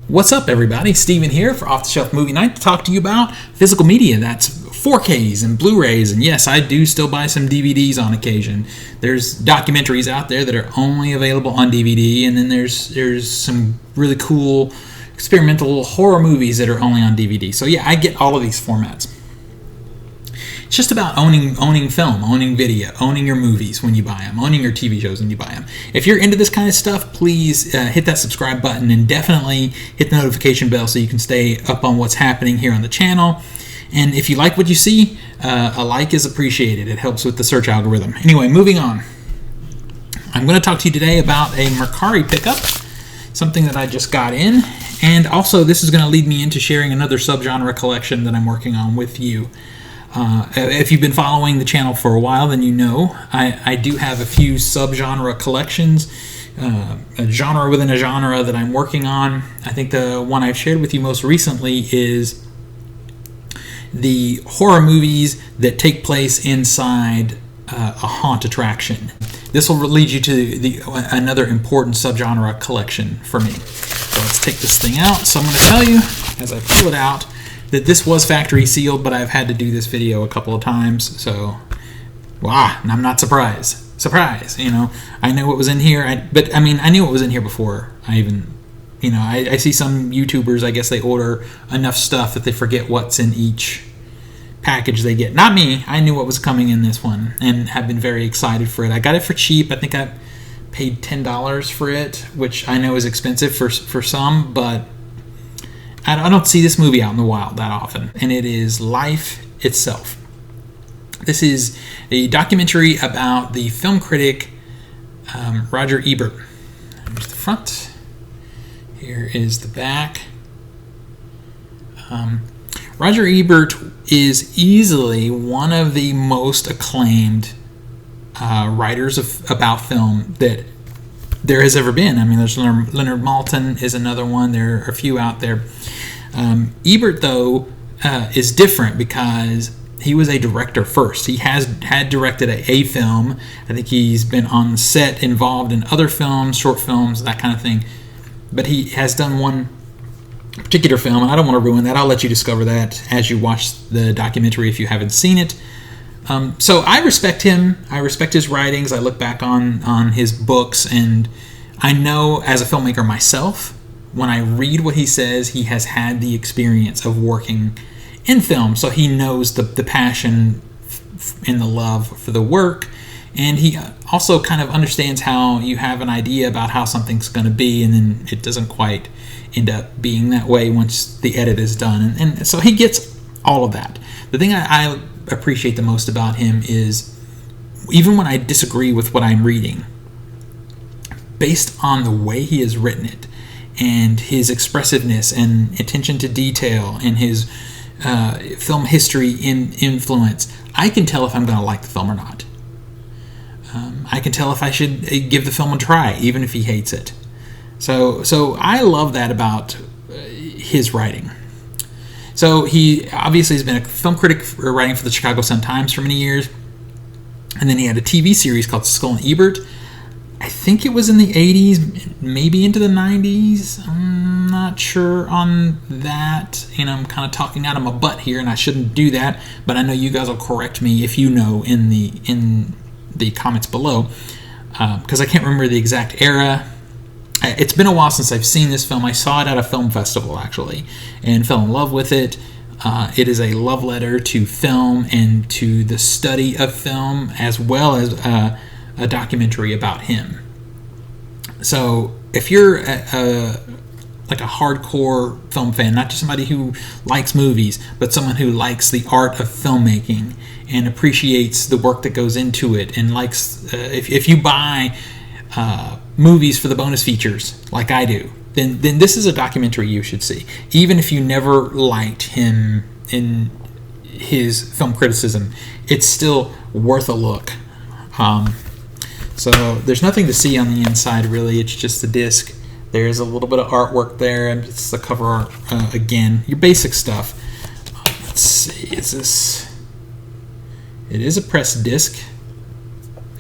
What's up, everybody? Steven here for Off the Shelf Movie Night to talk to you about physical media. That's 4Ks and Blu-rays, and yes, I do still buy some DVDs on occasion. There's documentaries out there that are only available on DVD, and then there's some really cool experimental horror movies that are only on DVD. So yeah, I get all of these formats. It's just about owning film, owning video, owning your movies when you buy them, owning your TV shows when you buy them. If you're into this kind of stuff, please hit that subscribe button and definitely hit the notification bell so you can stay up on what's happening here on the channel. And if you like what you see, a like is appreciated. It helps with the search algorithm. Anyway, moving on. I'm going to talk to you today about a Mercari pickup, something that I just got in. And also, this is going to lead me into sharing another subgenre collection that I'm working on with you. If you've been following the channel for a while, then you know I do have a few subgenre collections, a genre within a genre that I'm working on. I think the one I've shared with you most recently is the horror movies that take place inside a haunt attraction. This will lead you to another important subgenre collection for me. So let's take this thing out. So I'm going to tell you, as I pull it out, that this was factory sealed, but I've had to do this video a couple of times, so wow, I'm not surprised. Surprise, you know. I knew what was in here, I knew what was in here before I even, I see some YouTubers, I guess they order enough stuff that they forget what's in each package they get. Not me. I knew what was coming in this one and have been very excited for it. I got it for cheap. I think I paid $10 for it, which I know is expensive for some, but I don't see this movie out in the wild that often, and it is Life Itself. This is a documentary about the film critic Roger Ebert. Here's the front. Here is the back. Roger Ebert is easally one of the most acclaimed writers about film that there has ever been. I mean, there's Leonard Maltin is another one. There are a few out there. Ebert, though, is different because he was a director first. He had directed a film. I think he's been on set, involved in other films, short films, that kind of thing. But he has done one particular film, and I don't want to ruin that. I'll let you discover that as you watch the documentary if you haven't seen it. So I respect him. I respect his writings. I look back on his books, and I know as a filmmaker myself, when I read what he says, he has had the experience of working in film, so he knows the passion and the love for the work, and he also kind of understands how you have an idea about how something's going to be, and then it doesn't quite end up being that way once the edit is done, and so he gets all of that. The thing I appreciate the most about him is, even when I disagree with what I'm reading, based on the way he has written it and his expressiveness and attention to detail and his film history influence, I can tell if I'm going to like the film or not. I can tell if I should give the film a try, even if he hates it. So I love that about his writing. So he obviously has been a film critic writing for the Chicago Sun-Times for many years. And then he had a TV series called Skull and Ebert. I think it was in the 80s, maybe into the 90s. I'm not sure on that. I'm kind of talking out of my butt here, and I shouldn't do that. But I know you guys will correct me if you know in the comments below, because I can't remember the exact era. It's been a while since I've seen this film. I saw it at a film festival, actually, and fell in love with it. It is a love letter to film and to the study of film, as well as a documentary about him. So if you're like a hardcore film fan, not just somebody who likes movies, but someone who likes the art of filmmaking and appreciates the work that goes into it, and likes, if you buy movies for the bonus features like I do, then this is a documentary you should see. Even if you never liked him in his film criticism, it's still worth a look. So there's nothing to see on the inside, really. It's just the disc. There's a little bit of artwork there, and it's the cover art again. Your basic stuff. Let's see. It is a pressed disc.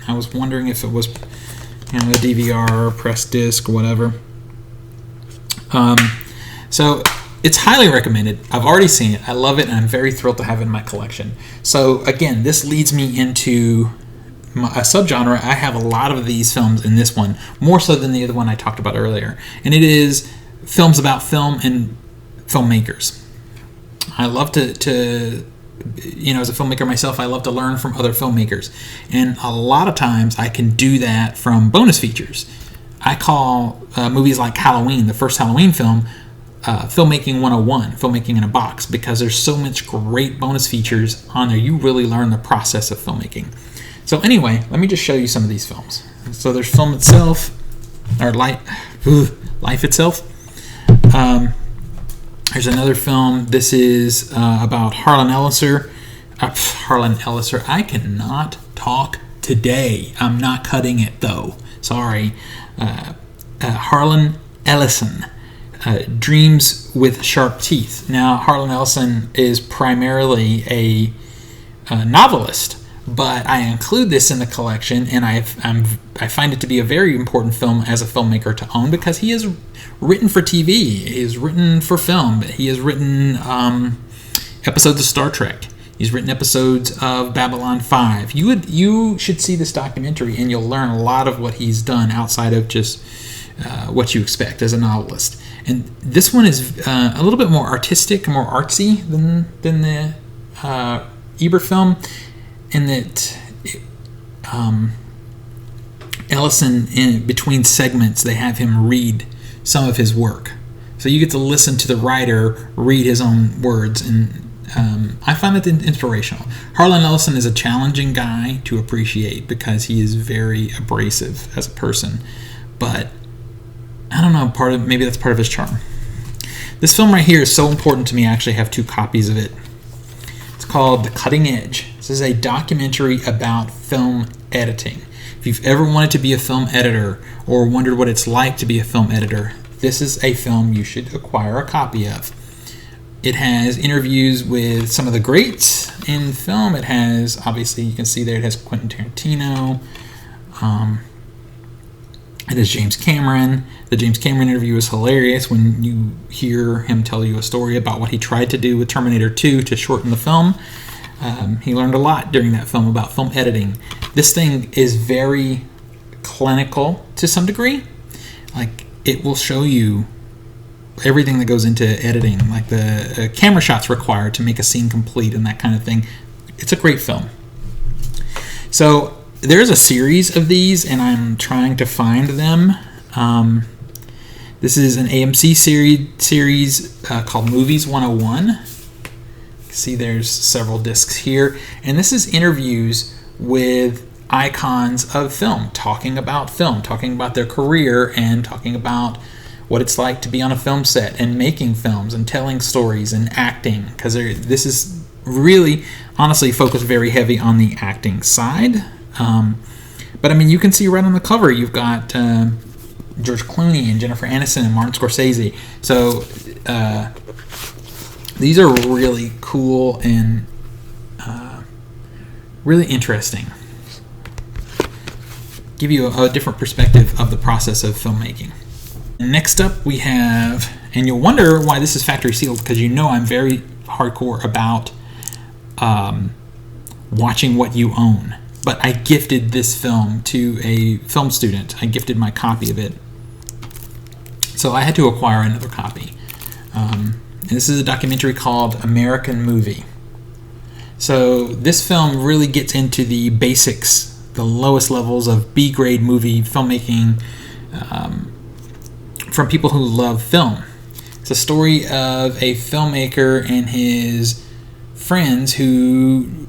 I was wondering if it was a DVR or pressed disc or whatever. So it's highly recommended. I've already seen it. I love it, and I'm very thrilled to have it in my collection. So again, this leads me into a subgenre. I have a lot of these films in this one, more so than the other one I talked about earlier. And it is films about film and filmmakers. I love to as a filmmaker myself, I love to learn from other filmmakers. And a lot of times I can do that from bonus features. I call movies like Halloween, the first Halloween film, Filmmaking 101, Filmmaking in a Box, because there's so much great bonus features on there. You really learn the process of filmmaking. So anyway, let me just show you some of these films. So there's film itself, or life itself. There's another film. This is about Harlan Ellison. I cannot talk today. I'm not cutting it though. Sorry. Harlan Ellison. Dreams with Sharp Teeth. Now, Harlan Ellison is primarily a novelist, but I include this in the collection, and I find it to be a very important film as a filmmaker to own, because he has written for TV, he has written for film, he has written episodes of Star Trek, he's written episodes of Babylon 5. You should see this documentary, and you'll learn a lot of what he's done outside of just what you expect as a novelist. And this one is a little bit more artistic, more artsy than the Ebert film, in that Ellison, in between segments, they have him read some of his work. So you get to listen to the writer read his own words, and I find it inspirational. Harlan Ellison is a challenging guy to appreciate because he is very abrasive as a person, but I don't know, maybe that's part of his charm. This film right here is so important to me, I actually have 2 copies of it. It's called The Cutting Edge. This is a documentary about film editing. If you've ever wanted to be a film editor or wondered what it's like to be a film editor, this is a film you should acquire a copy of. It has interviews with some of the greats in film. It has, obviously, you can see there, it has Quentin Tarantino. It is James Cameron. The James Cameron interview is hilarious when you hear him tell you a story about what he tried to do with Terminator 2 to shorten the film. He learned a lot during that film about film editing. This thing is very clinical to some degree. Like, it will show you everything that goes into editing, like the camera shots required to make a scene complete and that kind of thing. It's a great film. So there's a series of these, and I'm trying to find them. This is an AMC series called Movies 101. You can see there's several discs here. And this is interviews with icons of film, talking about their career, and talking about what it's like to be on a film set and making films and telling stories and acting, because this is really, honestly, focused very heavy on the acting side. But I mean, you can see right on the cover, you've got George Clooney and Jennifer Aniston and Martin Scorsese. So these are really cool and really interesting. Give you a different perspective of the process of filmmaking. Next up we have, and you'll wonder why this is factory sealed, because you know I'm very hardcore about watching what you own. But I gifted this film to a film student. I gifted my copy of it. So I had to acquire another copy. And this is a documentary called American Movie. So this film really gets into the basics, the lowest levels of B-grade movie filmmaking from people who love film. It's a story of a filmmaker and his friends who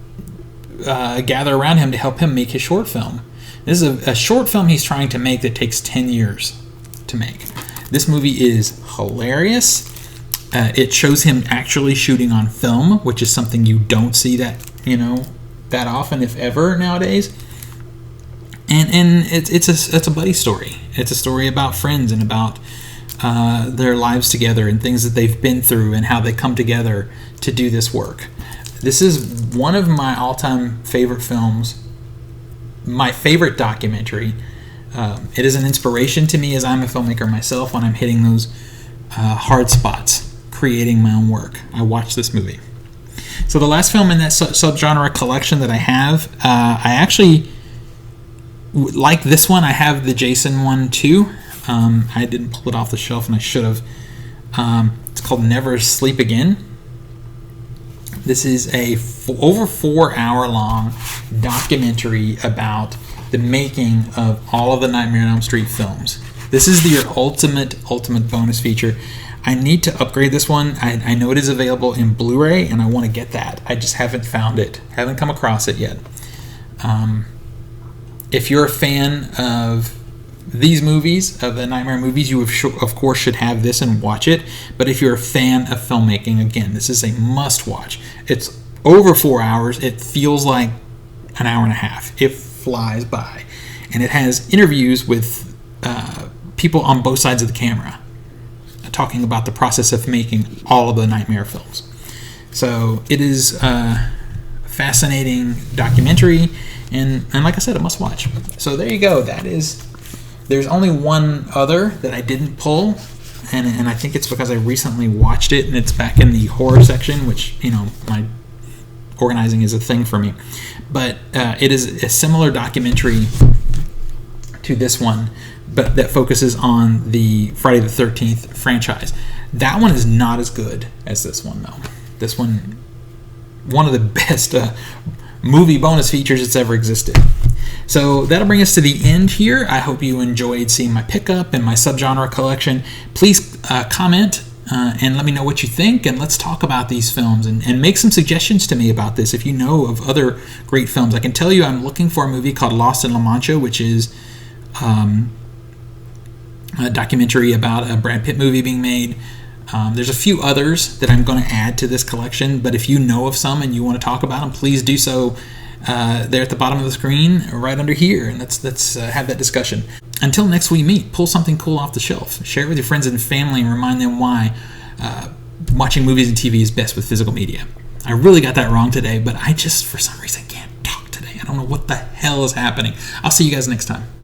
gather around him to help him make his short film. This is a short film he's trying to make that takes 10 years to make. This movie is hilarious. It shows him actually shooting on film, which is something you don't see that often, if ever, nowadays. And it's a buddy story. It's a story about friends and about their lives together and things that they've been through and how they come together to do this work. This is one of my all-time favorite films, my favorite documentary. It is an inspiration to me as I'm a filmmaker myself when I'm hitting those hard spots creating my own work. I watched this movie. So the last film in that subgenre collection that I have, I actually like this one. I have the Jason one too. I didn't pull it off the shelf, and I should have. It's called Never Sleep Again. This is a over 4 hour long documentary about the making of all of the Nightmare on Elm Street films. This is your ultimate bonus feature. I need to upgrade this one. I know it is available in Blu-ray, and I want to get that. I just haven't found it. Haven't come across it yet. If you're a fan of these movies, of the Nightmare movies, you of course should have this and watch it. But if you're a fan of filmmaking, again, this is a must-watch. It's over 4 hours. It feels like an hour and a half. It flies by. And it has interviews with people on both sides of the camera talking about the process of making all of the Nightmare films. So it is a fascinating documentary, and like I said, a must-watch. So there you go. There's only one other that I didn't pull, and I think it's because I recently watched it, and it's back in the horror section, which, my organizing is a thing for me. But it is a similar documentary to this one, but that focuses on the Friday the 13th franchise. That one is not as good as this one, though. This one of the best movie bonus features that's ever existed. So that'll bring us to the end here. I hope you enjoyed seeing my pickup and my subgenre collection. Please comment and let me know what you think, and let's talk about these films and make some suggestions to me about this if you know of other great films. I can tell you I'm looking for a movie called Lost in La Mancha, which is a documentary about a Brad Pitt movie being made. There's a few others that I'm going to add to this collection, but if you know of some and you want to talk about them, please do so there at the bottom of the screen, right under here, and let's have that discussion. Until next we meet, pull something cool off the shelf, share it with your friends and family, and remind them why watching movies and TV is best with physical media. I really got that wrong today, but I just, for some reason, can't talk today. I don't know what the hell is happening. I'll see you guys next time.